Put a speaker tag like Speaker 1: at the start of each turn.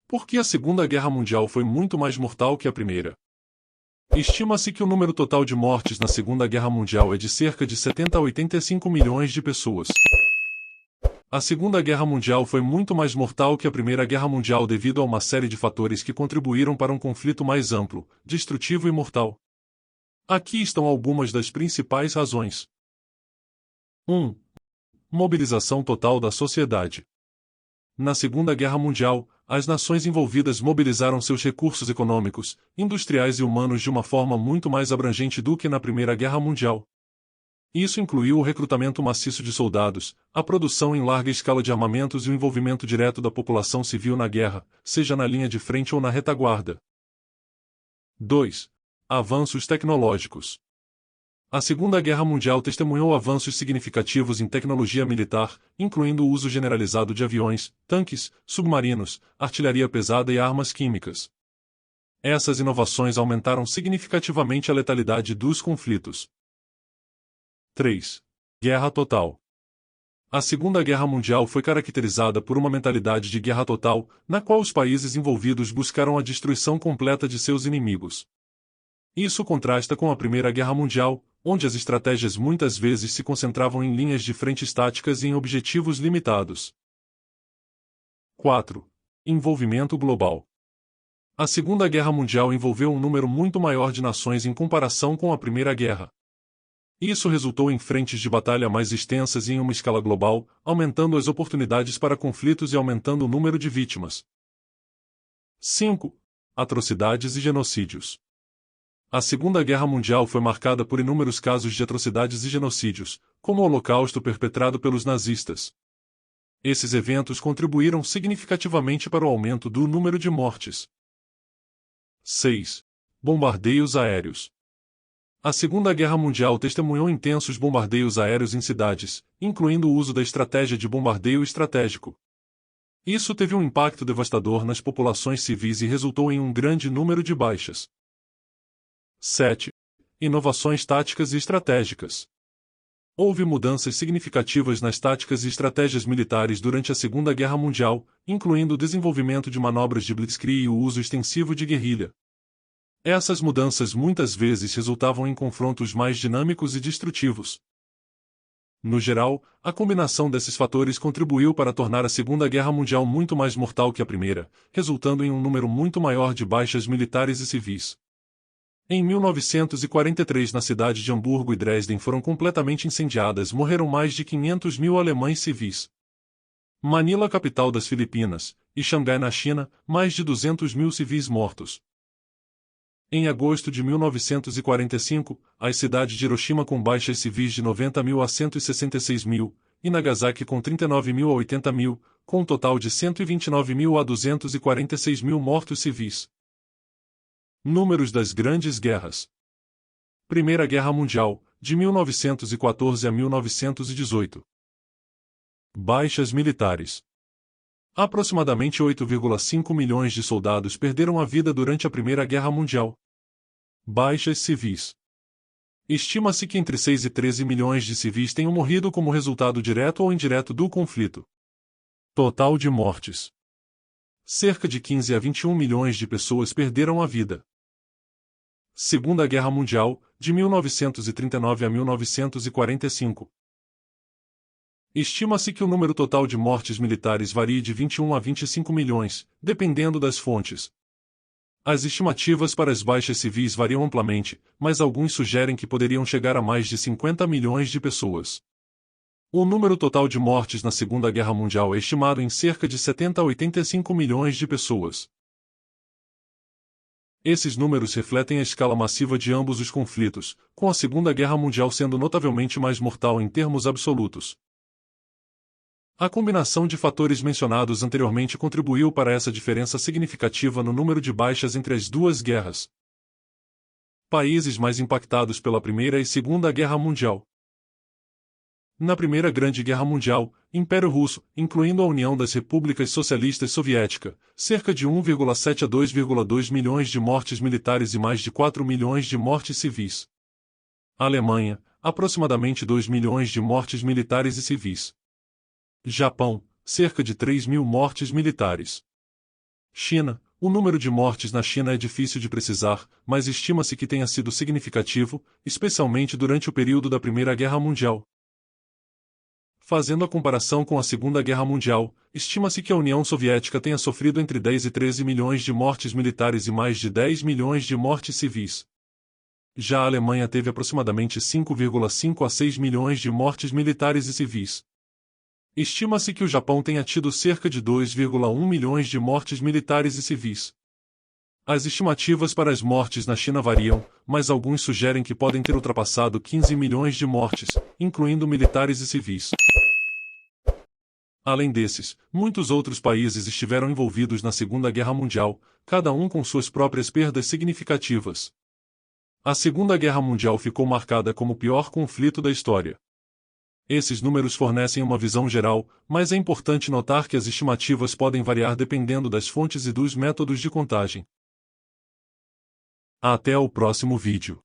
Speaker 1: Por que a Segunda Guerra Mundial foi muito mais mortal que a Primeira? Estima-se que o número total de mortes na Segunda Guerra Mundial é de cerca de 70 a 85 milhões de pessoas. A Segunda Guerra Mundial foi muito mais mortal que a Primeira Guerra Mundial devido a uma série de fatores que contribuíram para um conflito mais amplo, destrutivo e mortal. Aqui estão algumas das principais razões. 1. Mobilização total da sociedade. Na Segunda Guerra Mundial, as nações envolvidas mobilizaram seus recursos econômicos, industriais e humanos de uma forma muito mais abrangente do que na Primeira Guerra Mundial. Isso incluiu o recrutamento maciço de soldados, a produção em larga escala de armamentos e o envolvimento direto da população civil na guerra, seja na linha de frente ou na retaguarda. 2. Avanços tecnológicos. A Segunda Guerra Mundial testemunhou avanços significativos em tecnologia militar, incluindo o uso generalizado de aviões, tanques, submarinos, artilharia pesada e armas químicas. Essas inovações aumentaram significativamente a letalidade dos conflitos. 3. Guerra total. A Segunda Guerra Mundial foi caracterizada por uma mentalidade de guerra total, na qual os países envolvidos buscaram a destruição completa de seus inimigos. Isso contrasta com a Primeira Guerra Mundial, onde as estratégias muitas vezes se concentravam em linhas de frente táticas e em objetivos limitados. 4. Envolvimento global. A Segunda Guerra Mundial envolveu um número muito maior de nações em comparação com a Primeira Guerra. Isso resultou em frentes de batalha mais extensas e em uma escala global, aumentando as oportunidades para conflitos e aumentando o número de vítimas. 5. Atrocidades e genocídios. A Segunda Guerra Mundial foi marcada por inúmeros casos de atrocidades e genocídios, como o Holocausto perpetrado pelos nazistas. Esses eventos contribuíram significativamente para o aumento do número de mortes. 6. Bombardeios aéreos. A Segunda Guerra Mundial testemunhou intensos bombardeios aéreos em cidades, incluindo o uso da estratégia de bombardeio estratégico. Isso teve um impacto devastador nas populações civis e resultou em um grande número de baixas. 7. Inovações táticas e estratégicas. Houve mudanças significativas nas táticas e estratégias militares durante a Segunda Guerra Mundial, incluindo o desenvolvimento de manobras de blitzkrieg e o uso extensivo de guerrilha. Essas mudanças muitas vezes resultavam em confrontos mais dinâmicos e destrutivos. No geral, a combinação desses fatores contribuiu para tornar a Segunda Guerra Mundial muito mais mortal que a Primeira, resultando em um número muito maior de baixas militares e civis. Em 1943, na cidade de Hamburgo e Dresden foram completamente incendiadas, morreram mais de 500 mil alemães civis. Manila, capital das Filipinas, e Xangai, na China, mais de 200 mil civis mortos. Em agosto de 1945, as cidades de Hiroshima com baixas civis de 90 mil a 166 mil, e Nagasaki com 39 mil a 80 mil, com um total de 129 mil a 246 mil mortos civis. Números das Grandes Guerras. Primeira Guerra Mundial, de 1914 a 1918. Baixas militares. Aproximadamente 8,5 milhões de soldados perderam a vida durante a Primeira Guerra Mundial. Baixas civis. Estima-se que entre 6 e 13 milhões de civis tenham morrido como resultado direto ou indireto do conflito. Total de mortes. Cerca de 15 a 21 milhões de pessoas perderam a vida. Segunda Guerra Mundial, de 1939 a 1945. Estima-se que o número total de mortes militares varie de 21 a 25 milhões, dependendo das fontes. As estimativas para as baixas civis variam amplamente, mas alguns sugerem que poderiam chegar a mais de 50 milhões de pessoas. O número total de mortes na Segunda Guerra Mundial é estimado em cerca de 70 a 85 milhões de pessoas. Esses números refletem a escala massiva de ambos os conflitos, com a Segunda Guerra Mundial sendo notavelmente mais mortal em termos absolutos. A combinação de fatores mencionados anteriormente contribuiu para essa diferença significativa no número de baixas entre as duas guerras. Países mais impactados pela Primeira e Segunda Guerra Mundial. Na Primeira Grande Guerra Mundial, Império Russo, incluindo a União das Repúblicas Socialistas Soviética, cerca de 1,7 a 2,2 milhões de mortes militares e mais de 4 milhões de mortes civis. Alemanha, aproximadamente 2 milhões de mortes militares e civis. Japão, cerca de 3 mil mortes militares. China. O número de mortes na China é difícil de precisar, mas estima-se que tenha sido significativo, especialmente durante o período da Primeira Guerra Mundial. Fazendo a comparação com a Segunda Guerra Mundial, estima-se que a União Soviética tenha sofrido entre 10 e 13 milhões de mortes militares e mais de 10 milhões de mortes civis. Já a Alemanha teve aproximadamente 5,5 a 6 milhões de mortes militares e civis. Estima-se que o Japão tenha tido cerca de 2,1 milhões de mortes militares e civis. As estimativas para as mortes na China variam, mas alguns sugerem que podem ter ultrapassado 15 milhões de mortes, incluindo militares e civis. Além desses, muitos outros países estiveram envolvidos na Segunda Guerra Mundial, cada um com suas próprias perdas significativas. A Segunda Guerra Mundial ficou marcada como o pior conflito da história. Esses números fornecem uma visão geral, mas é importante notar que as estimativas podem variar dependendo das fontes e dos métodos de contagem. Até o próximo vídeo.